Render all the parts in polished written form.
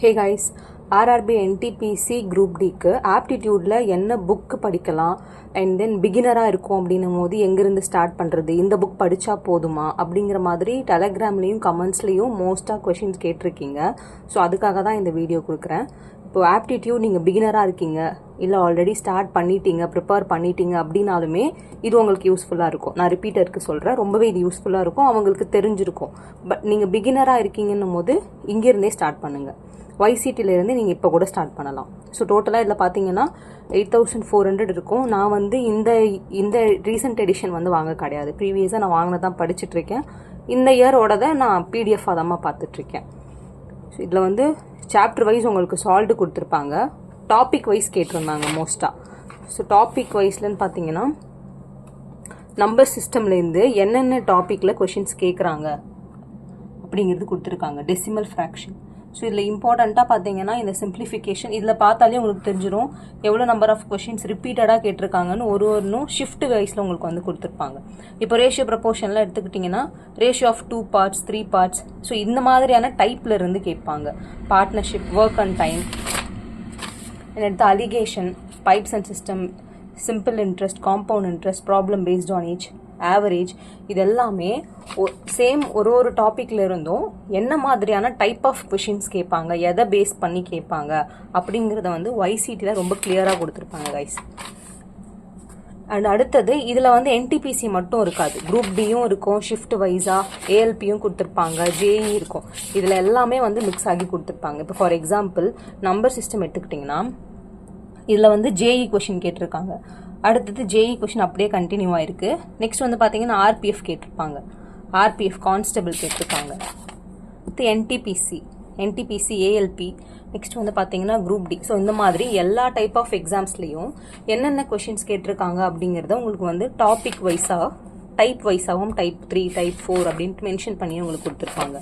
Hey guys, RRB NTPC Group Dக்கு ஆப்டிடியூட்ல என்ன book படிக்கலாம் and then பிகினராக இருக்கும் அப்படின்னும் போது எங்கேருந்து ஸ்டார்ட் பண்ணுறது, இந்த புக் படித்தா போதுமா அப்படிங்கிற மாதிரி டெலகிராம்லேயும் கமெண்ட்ஸ்லேயும் மோஸ்ட்டாக கொஷின்ஸ் கேட்டிருக்கீங்க. ஸோ அதுக்காக தான் இந்த வீடியோ கொடுக்குறேன். இப்போ ஆப்டிடியூட் நீங்கள் பிகினராக இருக்கீங்க, இல்லை ஆல்ரெடி ஸ்டார்ட் பண்ணிட்டீங்க, ப்ரிப்பேர் பண்ணிட்டீங்க அப்படின்னாலுமே இது உங்களுக்கு யூஸ்ஃபுல்லாக இருக்கும். நான் ரிப்பீட்டருக்கு சொல்கிறேன், ரொம்பவே இது யூஸ்ஃபுல்லாக இருக்கும், அவங்களுக்கு தெரிஞ்சிருக்கும். பட் நீங்கள் பிகினராக இருக்கீங்கன்னும் போது இங்கேருந்தே ஸ்டார்ட் பண்ணுங்கள். YCTலேருந்து நீங்கள் இப்போ கூட ஸ்டார்ட் பண்ணலாம். ஸோ டோட்டலாக இதில் பார்த்தீங்கன்னா 8400 இருக்கும். நான் வந்து இந்த ரீசெண்ட் எடிஷன் வந்து வாங்க கிடையாது, ப்ரீவியஸாக நான் வாங்கினதான் படிச்சுட்ருக்கேன். இந்த இயரோடதை நான் பிடிஎஃபாக தான் பார்த்துட்ருக்கேன். ஸோ இதில் வந்து சாப்டர் வைஸ் உங்களுக்கு சால்வ்டு கொடுத்துருப்பாங்க, டாபிக் வைஸ் கேட்டிருந்தாங்க மோஸ்ட்டாக. ஸோ டாபிக் வைஸ்லன்னு பார்த்தீங்கன்னா நம்பர் சிஸ்டம்லேருந்து என்னென்ன டாப்பிக்கில் கொஷின்ஸ் கேட்குறாங்க அப்படிங்கிறது கொடுத்துருக்காங்க. Decimal fraction. ஸோ இதில் இம்பார்ட்டண்ட்டாக பார்த்தீங்கன்னா இந்த சிம்பிளிஃபிகேஷன் இதில் பார்த்தாலே உங்களுக்கு தெரிஞ்சிடும் எவ்வளோ நம்பர் ஆஃப் கொஷின்ஸ் ரிப்பீட்டடாக கேட்டிருக்காங்கன்னு. ஒன்றும் ஷிஃப்ட் வைஸில் உங்களுக்கு வந்து கொடுத்துருப்பாங்க. இப்போ ரேஷியோ ப்ரப்போர்ஷனில் எடுத்துக்கிட்டிங்கன்னா ratio of 2 parts 3 parts. So இந்த மாதிரியான டைப்பில் இருந்து கேட்பாங்க. பார்ட்னர்ஷிப், ஒர்க் அண்ட் டைம், எடுத்து alligation, pipes and cistern, simple interest, compound interest, problem based on age, average, இது எல்லாமே சேம் ஒரு டாப்பிக்ல இருந்தும் என்ன மாதிரியான டைப் ஆஃப் கொஷின்ஸ் கேட்பாங்க, எதை பேஸ் பண்ணி கேட்பாங்க அப்படிங்கிறத வந்து YCTல ரொம்ப கிளியராக கொடுத்துருப்பாங்க கைஸ். அண்ட் அடுத்தது இதில் வந்து NTPC மட்டும் இருக்காது, குரூப் டியும் இருக்கும், ஷிஃப்ட் வைஸாக ALPயும் கொடுத்துருப்பாங்க, JE இருக்கும். இதில் எல்லாமே வந்து மிக்ஸ் ஆகி கொடுத்துருப்பாங்க. இப்போ ஃபார் எக்ஸாம்பிள் நம்பர் சிஸ்டம் எடுத்துக்கிட்டிங்கன்னா இதில் வந்து JE கொஷின் கேட்டிருக்காங்க. அடுத்தது JE கொஷின் அப்படியே கண்டினியூ ஆயிருக்கு. நெக்ஸ்ட் வந்து பார்த்தீங்கன்னா RPF கேட்டிருப்பாங்க, RPF கான்ஸ்டபிள் கேட்டிருக்காங்க. அடுத்து NTPC ALP, நெக்ஸ்ட் வந்து பார்த்தீங்கன்னா குரூப் டி. ஸோ இந்த மாதிரி எல்லா டைப் ஆஃப் எக்ஸாம்ஸ்லேயும் என்னென்ன கொஷின்ஸ் கேட்டிருக்காங்க அப்படிங்கிறத உங்களுக்கு வந்து டாபிக் வைஸாக, டைப் வைஸாகவும் டைப் 3 டைப் 4 அப்படின்ட்டு மென்ஷன் பண்ணி உங்களுக்கு கொடுத்துருப்பாங்க.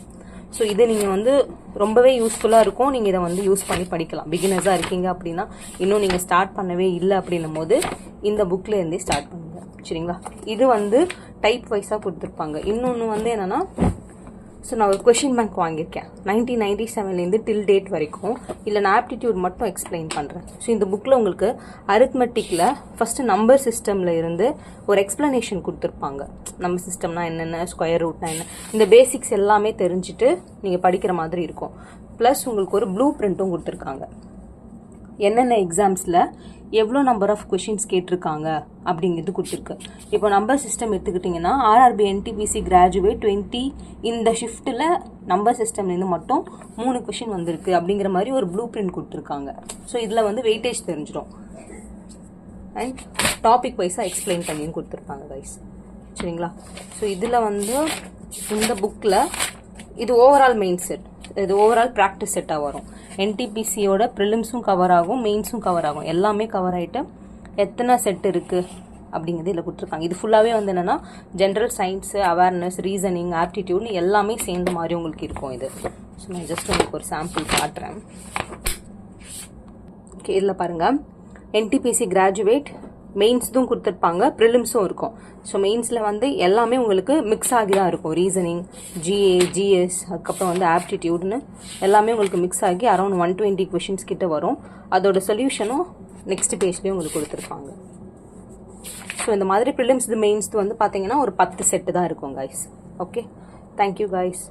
ஸோ இது நீங்கள் வந்து ரொம்பவே யூஸ்ஃபுல்லாக இருக்கும். நீங்கள் இதை வந்து யூஸ் பண்ணி படிக்கலாம். பிகினர்ஸாக இருக்கீங்க அப்படின்னா, இன்னும் நீங்கள் ஸ்டார்ட் பண்ணவே இல்லை அப்படின்னும் போது இந்த புக்கில் இருந்தே ஸ்டார்ட் பண்ணுங்கள். சரிங்களா? இது வந்து டைப் வைஸாக கொடுத்துருப்பாங்க. இன்னொன்று வந்து என்னென்னா, ஸோ நான் ஒரு கொஷின் பேங்க் வாங்கியிருக்கேன் 1997லேருந்து டில் டேட் வரைக்கும். இல்லை நான் ஆப்டிடியூட் மட்டும் எக்ஸ்பிளைன் பண்ணுறேன். ஸோ இந்த புக்கில் உங்களுக்கு அரித்மெட்டிக்கில் ஃபஸ்ட்டு நம்பர் சிஸ்டமில் இருந்து ஒரு எக்ஸ்பிளனேஷன் கொடுத்துருப்பாங்க. நம்பர் சிஸ்டம்னா என்னென்ன, ஸ்கொயர் ரூட்னா என்ன, இந்த பேசிக்ஸ் எல்லாமே தெரிஞ்சுட்டு நீங்கள் படிக்கிற மாதிரி இருக்கும். ப்ளஸ் உங்களுக்கு ஒரு ப்ளூ பிரிண்ட்டும் கொடுத்துருக்காங்க, என்னென்ன எக்ஸாம்ஸில் எவ்வளோ நம்பர் ஆஃப் கொஷின்ஸ் கேட்டிருக்காங்க அப்படிங்கிறது கொடுத்துருக்கு. இப்போ நம்பர் சிஸ்டம் எடுத்துக்கிட்டிங்கன்னா RRB NTPC கிராஜுவேட் 20 இந்த ஷிஃப்ட்டில் நம்பர் சிஸ்டம்லேருந்து மட்டும் 3 கொஷின் வந்திருக்கு அப்படிங்கிற மாதிரி ஒரு ப்ளூ பிரிண்ட் கொடுத்துருக்காங்க. ஸோ இதில் வந்து வெயிட்டேஜ் தெரிஞ்சிடும். அண்ட் டாபிக் வைஸாக எக்ஸ்பிளைன் பண்ணியும் கொடுத்துருப்பாங்க கைஸ். சரிங்களா? ஸோ இதில் வந்து இந்த புக்கில் இது ஓவரால் மெயின் செட், இது ஓவரால் ப்ராக்டிஸ் செட்டாக வரும். NTPCயோட ப்ரிலிம்ஸும் கவர் ஆகும், மெயின்ஸும் கவர் ஆகும், எல்லாமே கவர் ஆகிட்டு எத்தனை செட் இருக்குது அப்படிங்கிறது இதில் கொடுத்துருக்காங்க. இது ஃபுல்லாகவே வந்து என்னென்னா ஜென்ரல் சயின்ஸு, அவேர்னஸ், ரீசனிங், ஆப்டிடியூட்னு எல்லாமே சேர்ந்த மாதிரி உங்களுக்கு இருக்கும் இது. ஸோ நான் ஜஸ்ட் உங்களுக்கு ஒரு சாம்பிள் காட்டுறேன். ஓகே, இதில் பாருங்கள், NTPC கிராஜுவேட் மெயின்ஸும் கொடுத்துருப்பாங்க, ப்ரிலிம்ஸும் இருக்கும். ஸோ மெயின்ஸில் வந்து எல்லாமே உங்களுக்கு மிக்ஸ் ஆகி தான் இருக்கும். ரீசனிங், GA, GS, அதுக்கப்புறம் வந்து ஆப்டிடியூட்னு எல்லாமே உங்களுக்கு மிக்ஸ் ஆகி அரௌண்ட் 120 கொஷின்ஸ் கிட்ட வரும். அதோட சொல்யூஷனும் நெக்ஸ்ட் பேஜ்லேயும் உங்களுக்கு கொடுத்துருப்பாங்க. ஸோ இந்த மாதிரி ப்ரிலிம்ஸ் மெயின்ஸ் வந்து பார்த்தீங்கன்னா ஒரு 10 செட்டு தான் இருக்கும் கைஸ். Okay, thank you guys.